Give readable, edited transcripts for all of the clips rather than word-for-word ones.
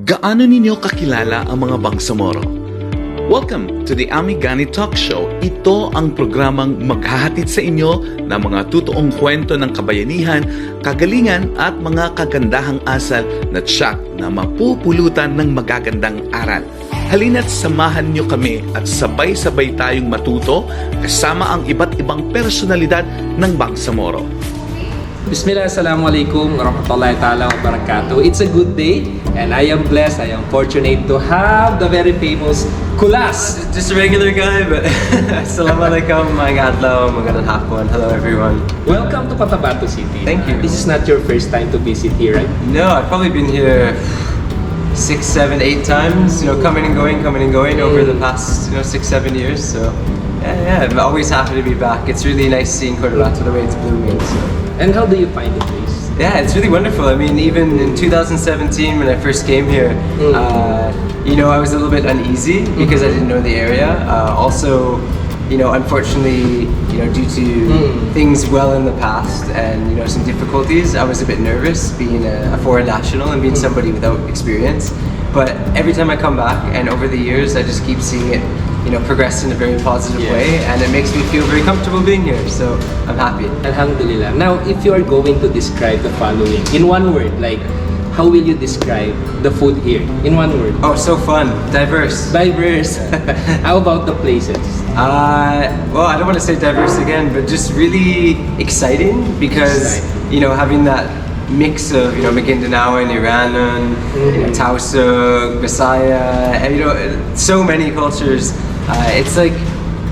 Gaano ninyo kakilala ang mga Bangsamoro? Welcome to the Gani Talk Show. Ito ang programang maghahatid sa inyo ng mga totoong kwento ng kabayanihan, kagalingan at mga kagandahang asal na tiyak na mapupulutan ng magagandang aral. Halina't samahan niyo kami at sabay-sabay tayong matuto kasama ang iba't ibang personalidad ng Bangsamoro. Bismillah, Assalamualaikum warahmatullahi ta'ala wabarakatuh. It's a good day and I am blessed, I am fortunate to have the very famous KULAS. Just a regular guy, but Assalamualaikum, mga adlaw, magandang hapon. Hello everyone. Welcome to Cotabato City. Thank you. This is not your first time to visit here, right? No, I've probably been here 6, 7, 8 times, coming and going over the past, 6, 7 years. So yeah, I'm always happy to be back. It's really nice seeing Cotabato the way it's blooming. So. And how do you find the place? Yeah, it's really wonderful. I mean, even in 2017 when I first came here, I was a little bit uneasy because I didn't know the area. Also, unfortunately, due to things well in the past and some difficulties, I was a bit nervous being a foreign national and being somebody without experience. But every time I come back, and over the years, I just keep seeing it progress in a very positive way, and it makes me feel very comfortable being here, so I'm happy. Alhamdulillah. Now, if you are going to describe the following in one word, like, how will you describe the food here in one word? Oh, so fun, diverse. Diverse. How about the places? Well, I don't want to say diverse again, but just really exciting because, having that mix of, Maguindanao and Iranon, Tausug, Bisaya, and, so many cultures. It's like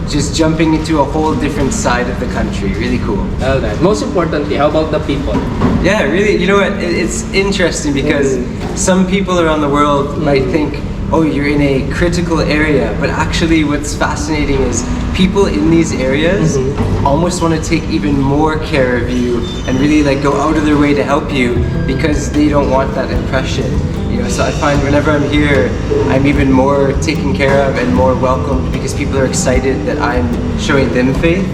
just jumping into a whole different side of the country. Really cool. All right. Most importantly, how about the people? Yeah, really. You know what? It's interesting because some people around the world might think, oh, you're in a critical area, but actually what's fascinating is people in these areas almost want to take even more care of you and really go out of their way to help you because they don't want that impression. So I find whenever I'm here, I'm even more taken care of and more welcomed because people are excited that I'm showing them faith,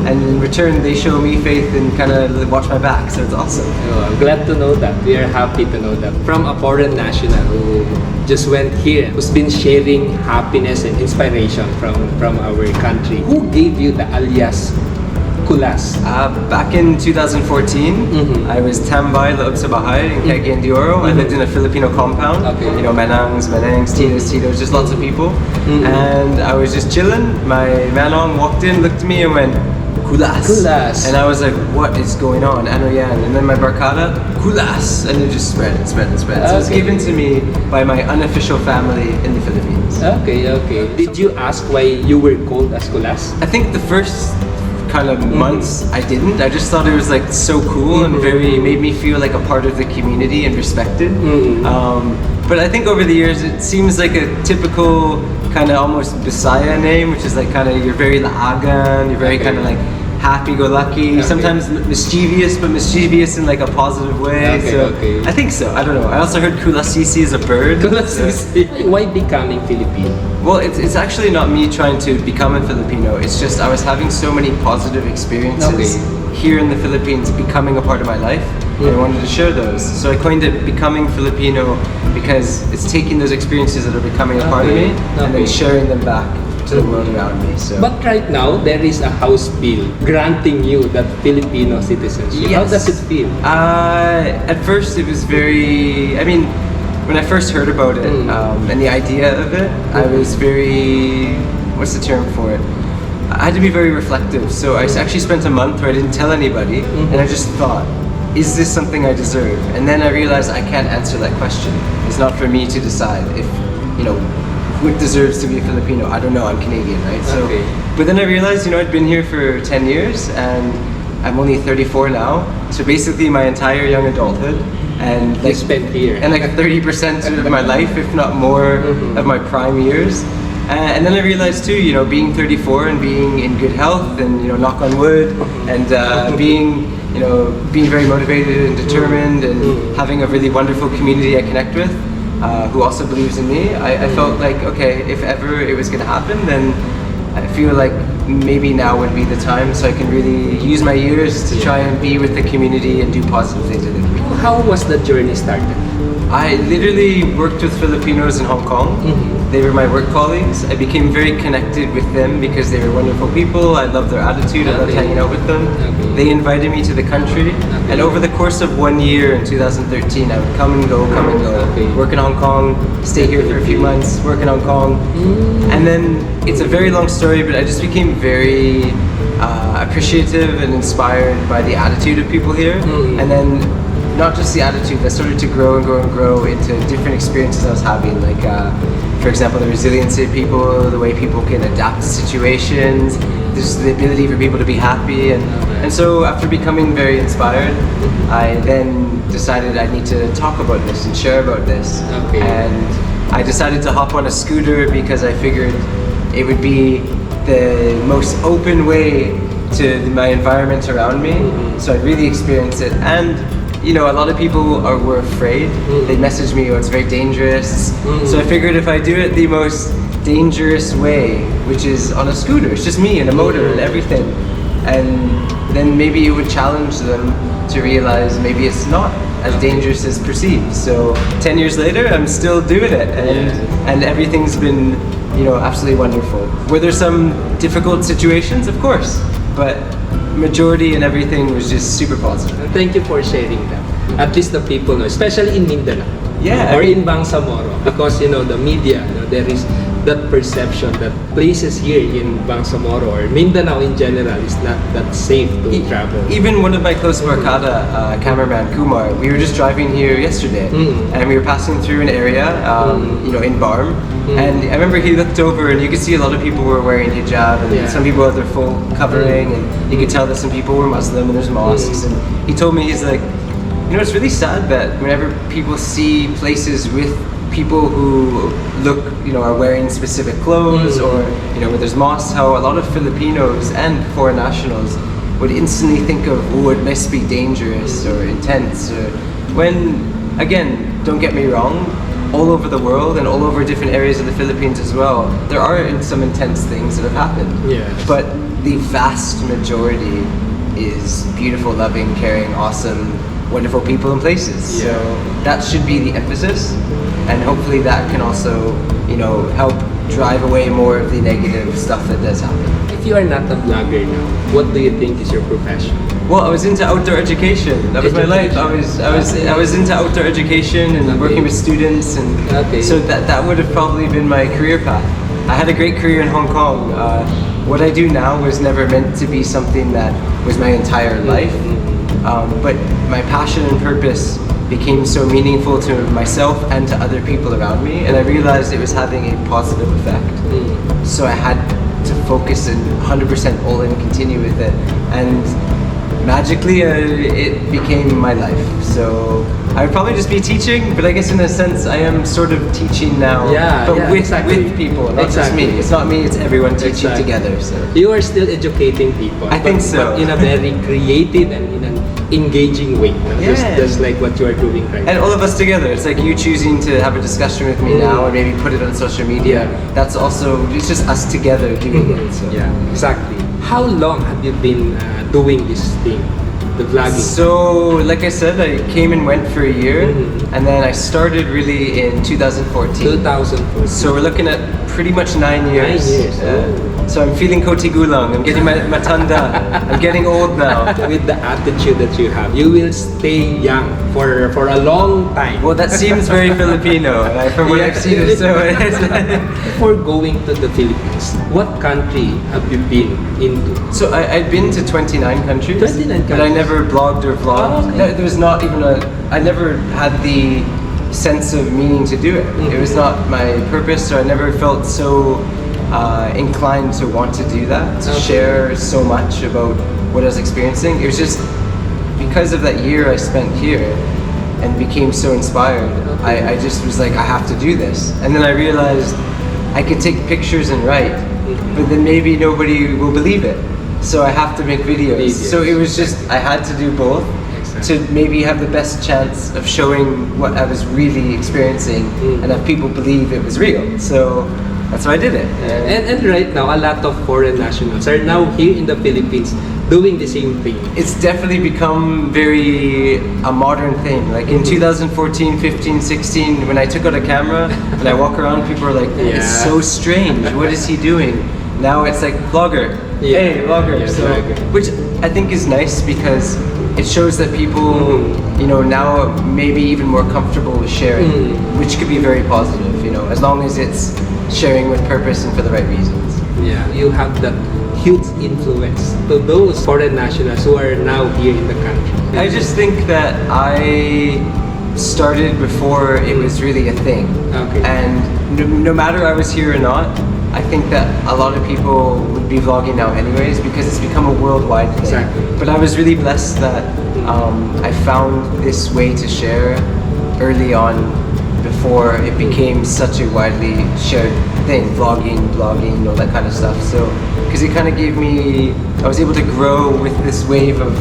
and in return they show me faith and kind of watch my back. So it's awesome. Oh, I'm glad to know that. We are happy to know that from a foreign national who just went here, who's been sharing happiness and inspiration from our country. Who gave you the alias KULAS? Back in 2014, I was tambay loob sa bahay in Cagayan de Oro. I lived in a Filipino compound. Okay. Manangs, titos, just lots of people. And I was just chilling. My manong walked in, looked at me and went, KULAS. KULAS. And I was like, what is going on? Ano yan? And then my barkada, KULAS. And it just spread and spread and spread. So it's given to me by my unofficial family in the Philippines. Okay. Did you ask why you were called as KULAS? I think the first kind of months I didn't. I just thought it was so cool and made me feel like a part of the community and respected. But I think over the years it seems like a typical kind of almost Bisaya name, which is you're very laagan, you're very kind of happy-go-lucky, sometimes mischievous, but mischievous in a positive way. Okay. I think so. I don't know. I also heard Kulasisi is a bird. Kulasisi. Why becoming Filipino? Well, it's actually not me trying to become a Filipino. It's just I was having so many positive experiences here in the Philippines becoming a part of my life. And I wanted to share those. So I coined it Becoming Filipino because it's taking those experiences that are becoming a part of me and then sharing them back to the world around me. So. But right now, there is a House bill granting you that Filipino citizenship. Yes. How does it feel? At first it was when I first heard about it and the idea of it, I was very, what's the term for it? I had to be very reflective. So I actually spent a month where I didn't tell anybody and I just thought, is this something I deserve? And then I realized I can't answer that question. It's not for me to decide if, who deserves to be a Filipino. I don't know, I'm Canadian, right? So, but then I realized, I'd been here for 10 years and I'm only 34 now. So basically my entire young adulthood and You spent here. And 30% of my life, if not more, of my prime years. And then I realized too, being 34 and being in good health and, knock on wood, and being very motivated and determined and having a really wonderful community I connect with, who also believes in me, I felt like, okay, if ever it was going to happen, then I feel like maybe now would be the time so I can really use my years to try and be with the community and do positive things in the community. How was the journey started? I literally worked with Filipinos in Hong Kong. They were my work colleagues. I became very connected with them because they were wonderful people. I loved their attitude. I loved hanging out with them. They invited me to the country. And over the course of 1 year in 2013, I would come and go. Work in Hong Kong, stay here for a few months, work in Hong Kong. And then, it's a very long story, but I just became very appreciative and inspired by the attitude of people here. And then, not just the attitude, that started to grow and grow and grow into different experiences I was having. Like, for example, the resiliency of people, the way people can adapt to situations, just the ability for people to be happy. And so after becoming very inspired, I then decided I need to talk about this and share about this. And I decided to hop on a scooter because I figured it would be the most open way to my environment around me, so I'd really experience it. And you know, a lot of people were afraid. They messaged me, oh, it's very dangerous. So I figured if I do it the most dangerous way, which is on a scooter, it's just me and a motor and everything, and then maybe it would challenge them to realize maybe it's not as dangerous as perceived. So 10 years later, I'm still doing it, and everything's been, you know, absolutely wonderful. Were there some difficult situations? Of course, but majority and everything was just super positive. And thank you for sharing that. At least the people know, especially in Mindanao. Yeah, Or in Bangsamoro. Because, you know, the media, you know, there is that perception that places here in Bangsamoro or Mindanao in general is not that safe to travel. Even one of my close barkada, cameraman Kumar, we were just driving here yesterday, and we were passing through an area, you know, in Barm, and I remember he looked over, and you could see a lot of people were wearing hijab, and some people had their full covering, and you could tell that some people were Muslim, and there's mosques, and he told me, he's like, you know, it's really sad that whenever people see places with people who look, you know, are wearing specific clothes, or, you know, where there's mosques, how a lot of Filipinos and foreign nationals would instantly think of, oh, it must be dangerous or intense, or when, again, don't get me wrong, all over the world and all over different areas of the Philippines as well, there are some intense things that have happened. But the vast majority is beautiful, loving, caring, awesome, wonderful people and places. So that should be the emphasis, and hopefully that can also, you know, help drive away more of the negative stuff that does happen. If you are not a vlogger now, what do you think is your profession? Well, I was into outdoor education. That was my life. I was into outdoor education and working with students, and so that would have probably been my career path. I had a great career in Hong Kong. What I do now was never meant to be something that was my entire life. But my passion and purpose became so meaningful to myself and to other people around me, and I realized it was having a positive effect. So I had to focus and 100% all in, continue with it, and magically it became my life. So I would probably just be teaching, but I guess in a sense I am sort of teaching now, but with people, not just me. It's not me, it's everyone teaching together. So you are still educating people. I think so. But in a very creative and in an engaging way. Just like what you are doing right now. And all of us together. It's like you choosing to have a discussion with me now, or maybe put it on social media. That's also, it's just us together doing it. So. Yeah, exactly. How long have you been doing this thing, the vlogging? So, like I said, I came and went for a year, and then I started really in 2014. 2014. So we're looking at pretty much 9 years. 9 years. So I'm feeling kotigulang. I'm getting matanda. I'm getting old now. With the attitude that you have, you will stay young for a long time. Well, that seems very Filipino, from what I've seen. So before going to the Philippines, what country have you been into? So I've been to 29 countries. 29 countries. But I never blogged or vlogged. There was not even I never had the sense of meaning to do it. It was not my purpose, so I never felt so inclined to want to do that, to share so much about what I was experiencing. It was just because of that year I spent here and became so inspired. I just was like, I have to do this. And then I realized I could take pictures and write, but then maybe nobody will believe it. So I have to make videos. So it was just, I had to do both to maybe have the best chance of showing what I was really experiencing and have people believe it was real. So that's why I did it. And right now, a lot of foreign nationals are now here in the Philippines doing the same thing. It's definitely become very a modern thing. Like in 2014, 15, 16, when I took out a camera and I walk around, people are like, Yeah. it's so strange. What is he doing? Now it's like vlogger. Yeah. Hey, vlogger. Yeah, So, vlogger. which I think is nice because it shows that people, you know, now maybe even more comfortable with sharing, which could be very positive. You know, as long as it's sharing with purpose and for the right reasons. Yeah, you have that huge influence to those foreign nationals who are now here in the country. I just think that I started before it was really a thing. Okay. And no matter I was here or not, I think that a lot of people would be vlogging now anyways because it's become a worldwide thing. Exactly. But I was really blessed that I found this way to share early on before it became such a widely shared thing, vlogging, blogging, all that kind of stuff. So, because it kind of gave me, I was able to grow with this wave of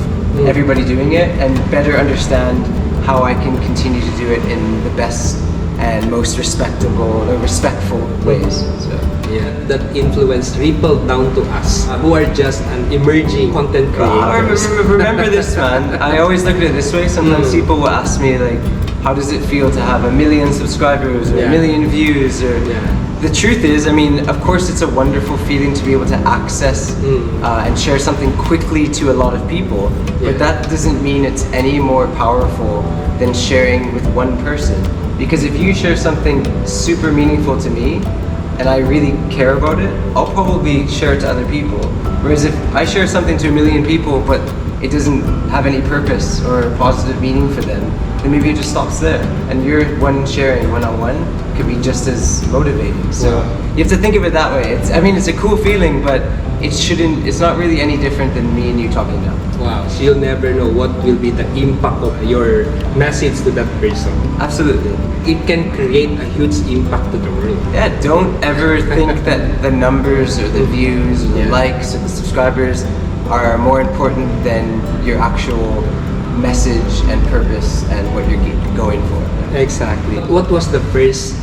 everybody doing it and better understand how I can continue to do it in the best and most respectful ways. So. Yeah, that influence rippled down to us who are just an emerging content creators. Remember this, man. I always look at it this way. Sometimes people will ask me like, how does it feel to have 1 million subscribers or Yeah. 1 million views? Or Yeah. the truth is, I mean, of course, it's a wonderful feeling to be able to access and share something quickly to a lot of people. Yeah. But that doesn't mean it's any more powerful than sharing with one person. Because if you share something super meaningful to me, and I really care about it, I'll probably share it to other people. Whereas if I share something to 1 million people, but it doesn't have any purpose or positive meaning for them, then maybe it just stops there. And your one sharing one-on-one could be just as motivating. So Wow. you have to think of it that way. I mean, it's a cool feeling, but it's not really any different than me and you talking now. Wow, so you'll never know what will be the impact of your message to that person. Absolutely. It can create a huge impact to the world. Yeah, don't ever think that the numbers or the views or the Yeah. likes or the subscribers are more important than your actual message and purpose and what you're going for. Exactly. What was the first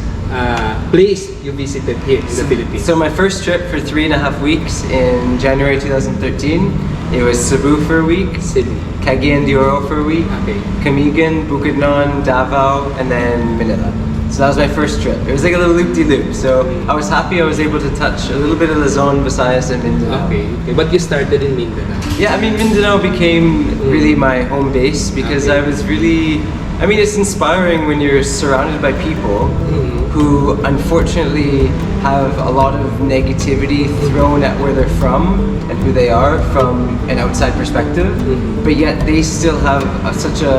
place you visited here in the Philippines? So my first trip for 3.5 weeks in January 2013, it was Cebu for a week, Cebu. Cagayan de Oro for a week, Okay. Camigan, Bukidnon, Davao, and then Manila. So that was my first trip. It was like a little loop-de-loop. So I was happy I was able to touch a little bit of Luzon, Visayas, and Mindanao. Okay. But you started in Mindanao. Yeah, I mean, Mindanao became really my home base because Okay. I was really, I mean, it's inspiring when you're surrounded by people who unfortunately have a lot of negativity thrown at where they're from and who they are from an outside perspective, but yet they still have such a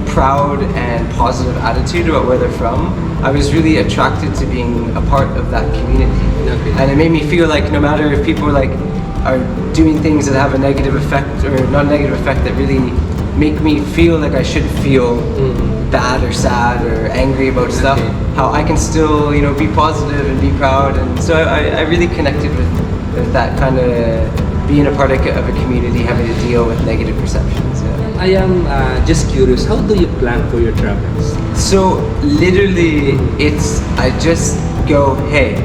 proud and positive attitude about where they're from. I was really attracted to being a part of that community. Okay. And it made me feel like no matter if people are doing things that have a negative effect or not a negative effect that really make me feel like I should feel bad or sad or angry about stuff, how I can still, be positive and be proud. And so I really connected with that kind of being a part of a community, having to deal with negative perceptions. Yeah. I am just curious, how do you plan for your travels? So literally, I just go, hey,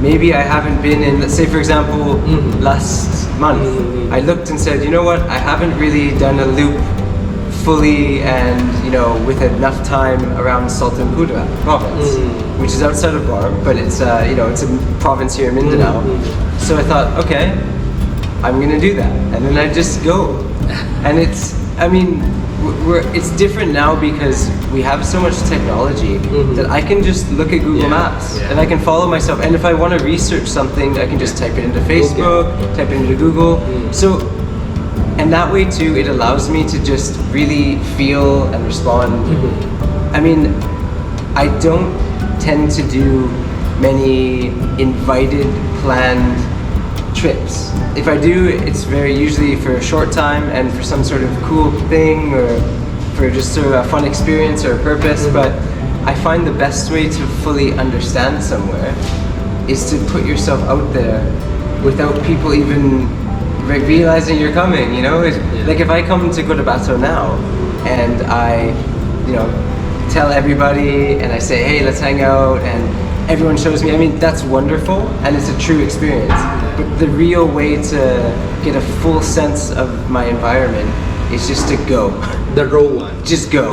maybe I haven't been in, let's say for example, last month, I looked and said, you know what, I haven't really done a loop fully and, with enough time around Sultan Kudarat province, which is outside of Bar, but it's, it's a province here in Mindanao. So I thought, okay, I'm gonna do that. And then I just go. And it's different now because we have so much technology that I can just look at Google Maps and I can follow myself. And if I want to research something, I can just type it into Facebook, type it into Google. So, and that way too, it allows me to just really feel and respond. I mean, I don't tend to do many invited, planned trips. If I do, it's very usually for a short time and for some sort of cool thing or for just sort of a fun experience or a purpose. But I find the best way to fully understand somewhere is to put yourself out there without people even realizing you're coming, Like if I come to Cotabato now and I, tell everybody and I say, hey, let's hang out, and everyone shows me. I mean, that's wonderful and it's a true experience. But the real way to get a full sense of my environment is just to go. The raw one. Just go.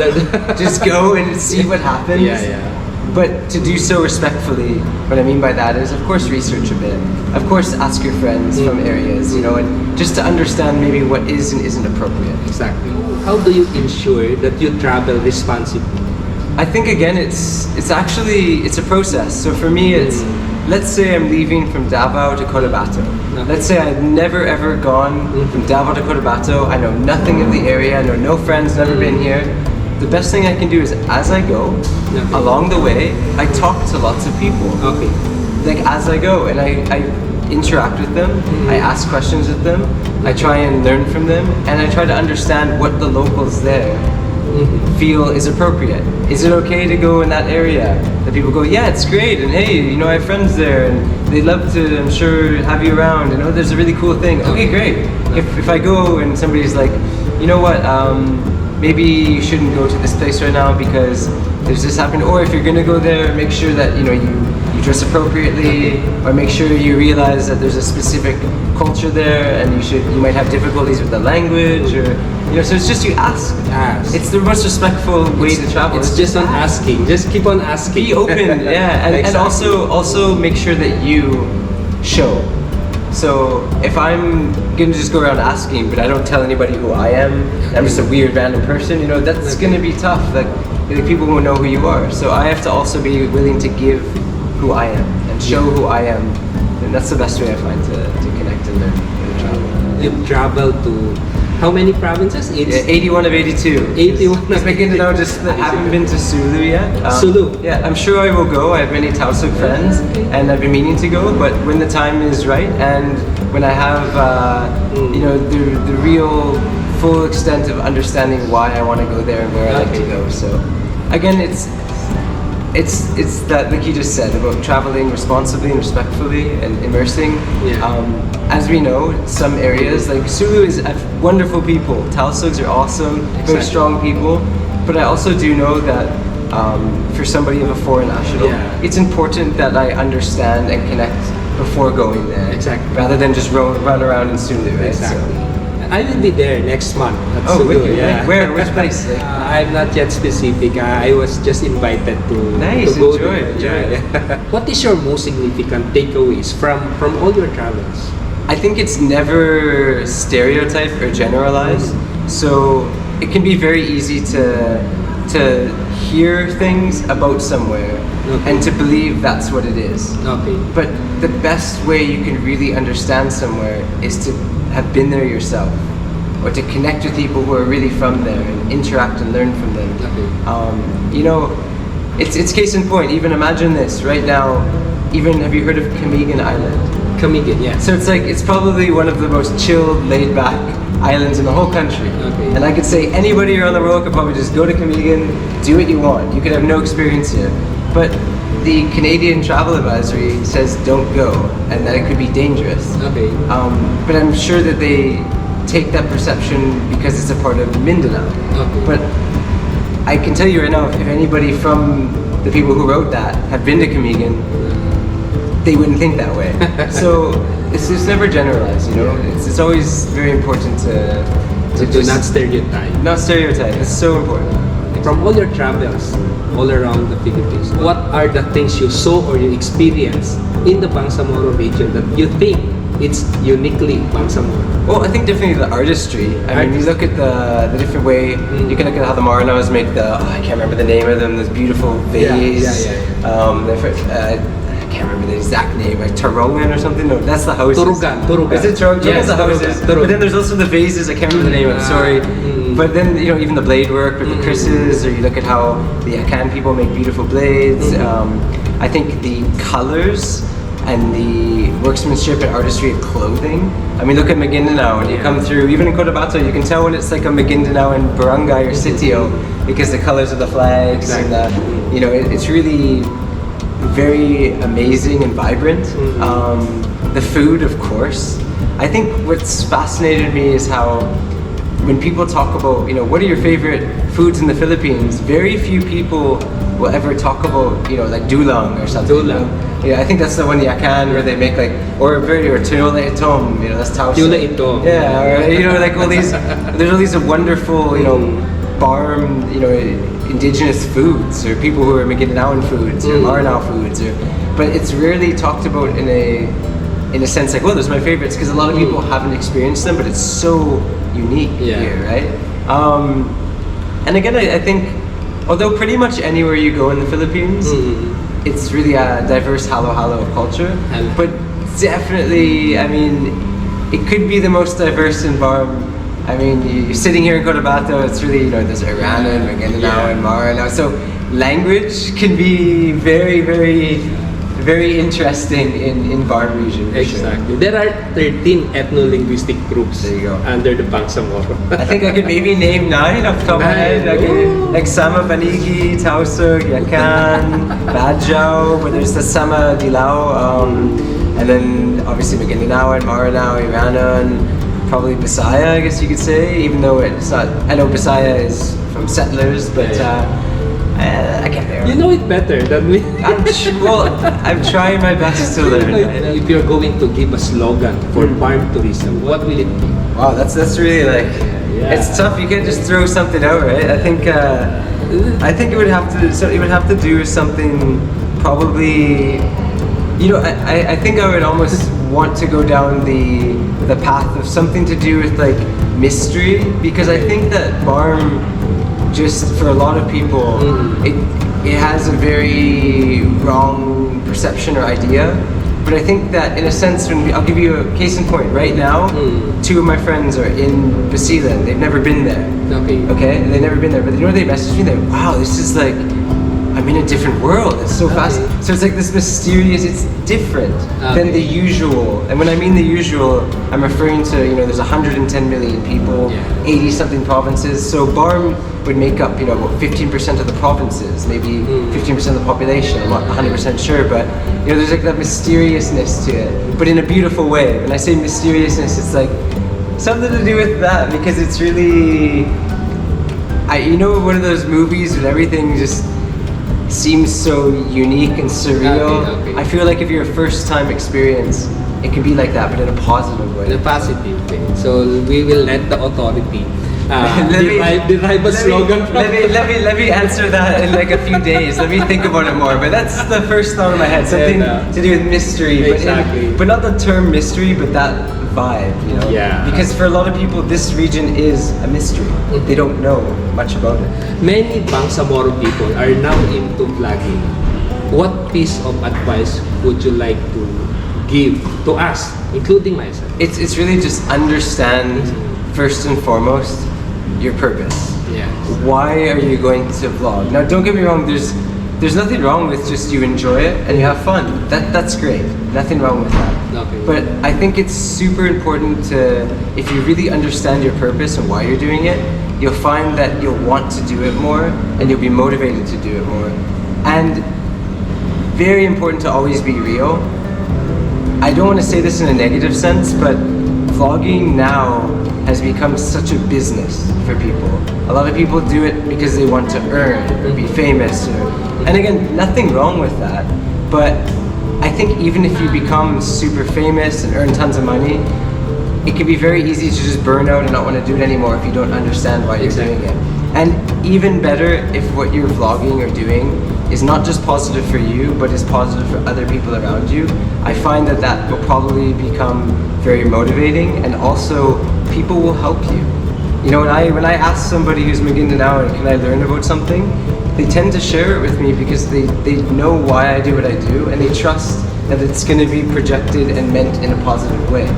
Just go and see what happens. Yeah. But to do so respectfully, what I mean by that is, of course, research a bit. Of course, ask your friends from areas, you know, and just to understand maybe what is and isn't appropriate. Exactly. How do you ensure that you travel responsibly? I think again, it's a process. So for me, it's let's say I'm leaving from Davao to Cotabato. Okay. Let's say I've never ever gone from Davao to Cotabato. I know nothing of the area. I know no friends. Never been here. The best thing I can do is, as I go, along the way, I talk to lots of people. Okay. Like as I go, and I interact with them. I ask questions with them. I try and learn from them, and I try to understand what the locals there feel is appropriate. Is it okay to go in that area? That people go, yeah, it's great, and hey, you know, I have friends there, and they'd love to, I'm sure, have you around. You know, there's a really cool thing. Okay, great. If I go and somebody's like, you know what, maybe you shouldn't go to this place right now because there's this happening. Or if you're gonna go there, make sure that you dress appropriately, or make sure you realize that there's a specific culture there, and you might have difficulties with the language, or so it's just you ask. It's the most respectful way to travel. It's just on asking. Just keep on asking. Be open, yeah, and also make sure that you show. So if I'm gonna just go around asking, but I don't tell anybody who I am, I'm just a weird random person, that's gonna be tough. Like people won't know who you are. So I have to also be willing to give who I am and show who I am, and that's the best way I find to connect and learn and travel. You've traveled to how many provinces? 81 of 82. 81 of Just making it out, just I haven't been to Sulu yet. Sulu? Yeah, I'm sure I will go. I have many Tausug friends, and I've been meaning to go, but when the time is right, and when I have, the real full extent of understanding why I want to go there and where I like to go. So, again, it's that, like you just said, about traveling responsibly and respectfully and immersing. As we know, some areas, like Sulu is wonderful people. Tausugs are awesome, very strong people. But I also do know that for somebody of a foreign national, it's important that I understand and connect before going there. Exactly. Rather than just run around in Sulu, right? Exactly. I will be there next month at Oh, Sulu. really? Like where? Which place? I'm not yet specific. I was just invited to Nice, to go enjoy there. it. What is your most significant takeaways from all your travels? I think it's never stereotyped or generalized. So it can be very easy to hear things about somewhere and to believe that's what it is. Okay. But the best way you can really understand somewhere is to have been there yourself, or to connect with people who are really from there and interact and learn from them. It's case in point. Even imagine this right now. Even have you heard of Camigan Island? Camigan, yeah. So it's probably one of the most chilled, laid-back islands in the whole country. Okay. And I could say anybody around the world could probably just go to Camigan, do what you want. You could have no experience here. But the Canadian Travel Advisory says don't go, and that it could be dangerous. Okay. But I'm sure that they take that perception because it's a part of Mindanao. Okay. But I can tell you right now, if anybody from the people who wrote that have been to Camigan, they wouldn't think that way. So it's just never generalized, It's always very important to do not stereotype. Not stereotype. It's so important. From all your travels all around the Philippines, what are the things you saw or you experienced in the Bangsamoro region that you think it's uniquely Bangsamoro? Well, I think definitely the artistry. I mean, you look at the different way, you can look at how the Maranos make I can't remember the name of them, those beautiful vase. I can't remember the exact name, like Tarongan or something. No, that's the houses. Turugan. Is it Turugan? Yes, the houses. Turugan. But then there's also the vases. I can't remember the name. I'm sorry. But then even the blade work with the krises, or you look at how the Akan people make beautiful blades. I think the colors and the workmanship and artistry of clothing. I mean, look at Maguindanao. When you come through, even in Cotabato, you can tell when it's like a Maguindanao and barangay or sitio because the colors of the flags and it's really very amazing and vibrant. The food, of course. I think what's fascinated me is how when people talk about, what are your favorite foods in the Philippines, very few people will ever talk about, like dulang or something. Dulang. Yeah, I think that's the one yakan where they make or tinola itom, that's tausa. Tinola itom. Yeah, or, like all these, there's all these wonderful, farm, indigenous foods, or people who are Maguindanaoan foods, or Maranao foods, but it's rarely talked about in a sense like, well, those are my favorites, because a lot of people haven't experienced them, but it's so unique here, right? And again, I think, although pretty much anywhere you go in the Philippines, it's really a diverse halo of culture, but definitely, I mean, it could be the most diverse environment. I mean, you're sitting here in Cotabato, it's really, there's Aranan, Maguindanao, and Maranao, so language can be very, very, very interesting in Barm region. Exactly. There are 13 ethno-linguistic groups There you go. under the Bangsamoro. I think I could maybe name 9 off the top of my head. Okay. Like Sama Panigi, Tausug, Yakan, Badjao, but there's the Sama Dilao, and then obviously Maguindanao and Maranao, Iranon, probably Bisaya, I guess you could say, even though it's not, I know Bisaya is from settlers, but I can't remember. You know it better than me. I'm trying my best to learn. Right? If you're going to give a slogan for farm tourism, what will it be? Wow, that's really like, it's tough. You can't just throw something out, right? I think it would have to. So it would have to do with something. Probably, I think I would almost want to go down the path of something to do with like mystery, because I think that Barm, just for a lot of people, it has a very wrong perception or idea. But I think that in a sense, I'll give you a case in point. Right now, 2 of my friends are in Basilan. They've never been there. Okay, they've never been there. But they messaged me. They're, wow, this is like, I'm in a different world. It's so fast. So it's like this mysterious. It's different than the usual. And when I mean the usual, I'm referring to there's 110 million people, 80 something provinces. So Barm would make up about 15% of the provinces, maybe 15% of the population. I'm not 100% sure, but there's like that mysteriousness to it, but in a beautiful way. When I say mysteriousness, it's like something to do with that, because it's really, one of those movies where everything just seems so unique and surreal. Okay. I feel like if you're a first-time experience, it can be like that, but in a positive way. The positive thing. So we will let the authority derive a slogan from. Let me answer that in like a few days. Let me think about it more. But that's the first thought in my head. Something to do with mystery. Exactly. But not the term mystery, but that vibe, Yeah. Because for a lot of people, this region is a mystery. They don't know much about it. Many Bangsamoro people are now into vlogging. What piece of advice would you like to give to us, including myself? It's really just understand, first and foremost, your purpose. Yeah. Why are you going to vlog? Now, don't get me wrong. There's nothing wrong with just you enjoy it and you have fun. That's great. Nothing wrong with that. Okay. But I think it's super important to, if you really understand your purpose and why you're doing it, you'll find that you'll want to do it more and you'll be motivated to do it more. And very important to always be real. I don't want to say this in a negative sense, but vlogging now has become such a business for people. A lot of people do it because they want to earn or be famous, and again, nothing wrong with that, but I think even if you become super famous and earn tons of money, it can be very easy to just burn out and not want to do it anymore if you don't understand why you're doing it. And even better if what you're vlogging or doing is not just positive for you, but is positive for other people around you. I find that will probably become very motivating, and also people will help you. When I ask somebody who's Maguindanao, can I learn about something, they tend to share it with me because they know why I do what I do, and they trust that it's going to be projected and meant in a positive way.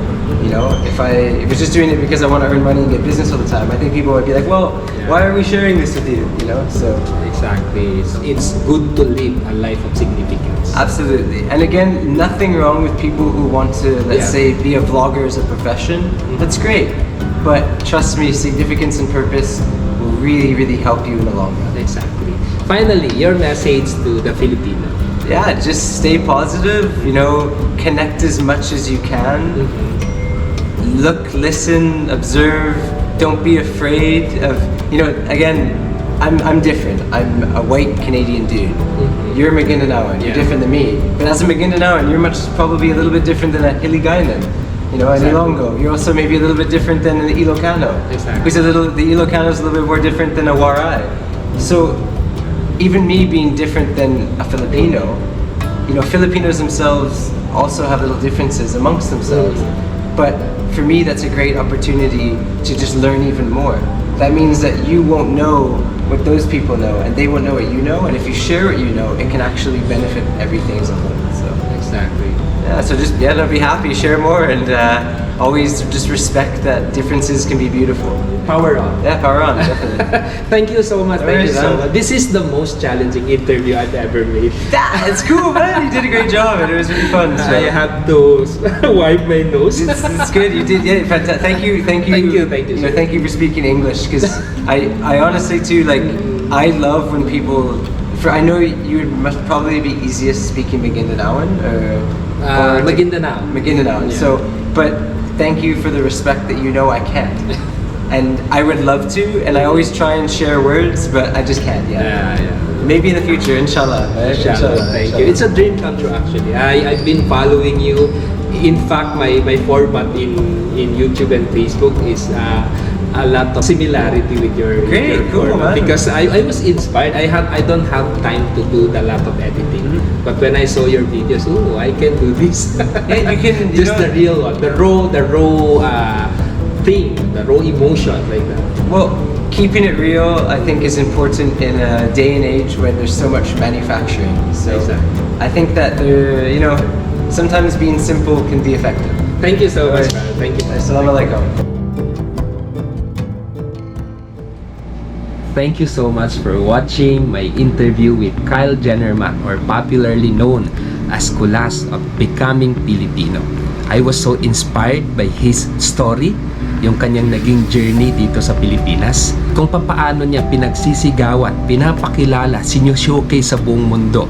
If I was just doing it because I want to earn money and get business all the time, I think people would be like, well, why are we sharing this with you? So Exactly. It's good to live a life of significance. absolutely. And again, nothing wrong with people who want to, let's say, be a vlogger as a profession. That's great. But trust me, significance and purpose will really, really help you in the long run. Exactly. Finally, your message to the Filipino. Yeah, just stay positive, connect as much as you can. Look, listen, observe, don't be afraid of, again, I'm different. I'm a white Canadian dude. You're Maguindanaoan. You're Yeah. different than me. But as a Maguindanaoan, you're probably a little bit different than a Hiligaynon. An Ilonggo. You're also maybe a little bit different than an Ilocano. Exactly. The Ilocano is a little bit more different than a Waray. So even me being different than a Filipino, Filipinos themselves also have little differences amongst themselves. But for me, that's a great opportunity to just learn even more. That means that you won't know what those people know, and they won't know what you know. And if you share what you know, it can actually benefit everything as a whole. So Exactly. yeah, so just be happy, share more, and always just respect that differences can be beautiful. Power on. Yeah, power on, definitely. Thank you so much. Thank you so Alright, much. This is the most challenging interview I've ever made. It's cool, man. You did a great job, and it was really fun. So. I had to wipe my nose. It's good. You did, yeah. Fantastic. Thank you. Thank you. Thank you for speaking English, because I honestly too I love when people. I know you must probably be easiest speaking Maguindanaoan or Maguindanao. Maguindanaoan. Yeah. So, but thank you for the respect that I can't, and I would love to, and I always try and share words, but I just can't yet. Yeah. Maybe in the future, inshallah. Right? Inshallah. Thank you. It's a dream come true actually. I've been following you. In fact, my format in YouTube and Facebook is a lot of similarity with your Great, your cool, format. man. Because I was inspired. I don't have time to do a lot of editing, but when I saw your videos, I can do this. Yeah, you can. Just the real one, the raw thing, the raw emotion like that. Well, keeping it real, I think, is important in a day and age when there's so much manufacturing. So Exactly. I think that sometimes being simple can be effective. Thank you so much. Alright. Man. Thank you. Assalamu alaikum. Thank you so much for watching my interview with Kyle Jennerman, or popularly known as KULAS, of Becoming Filipino. I was so inspired by his story, yung kanyang naging journey dito sa Pilipinas, kung papaano niya pinagsisigawan, pinapakilala, sinyo-showcase sa buong mundo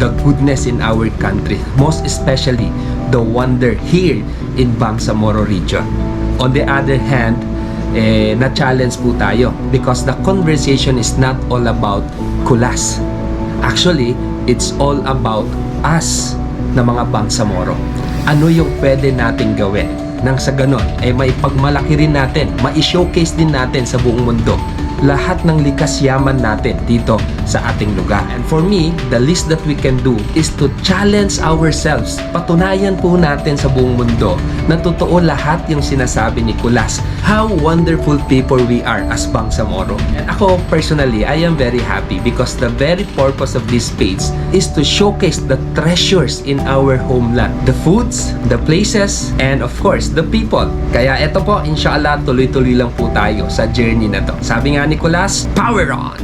the goodness in our country, most especially the wonder here in Bangsamoro region. On the other hand, na-challenge po tayo because the conversation is not all about KULAS. Actually, it's all about us na mga Bangsamoro. Ano yung pwede nating gawin nang sa ganon ay maipagmalaki rin natin, ma-showcase din natin sa buong mundo lahat ng likas yaman natin dito sa ating lugar. And for me, the least that we can do is to challenge ourselves. Patunayan po natin sa buong mundo na totoo lahat yung sinasabi ni KULAS. How wonderful people we are as Bangsamoro. And ako personally, I am very happy because the very purpose of this page is to showcase the treasures in our homeland. The foods, the places, and of course, the people. Kaya eto po, inshallah, tuloy-tuloy lang po tayo sa journey na to. Sabi nga ni KULAS, power on!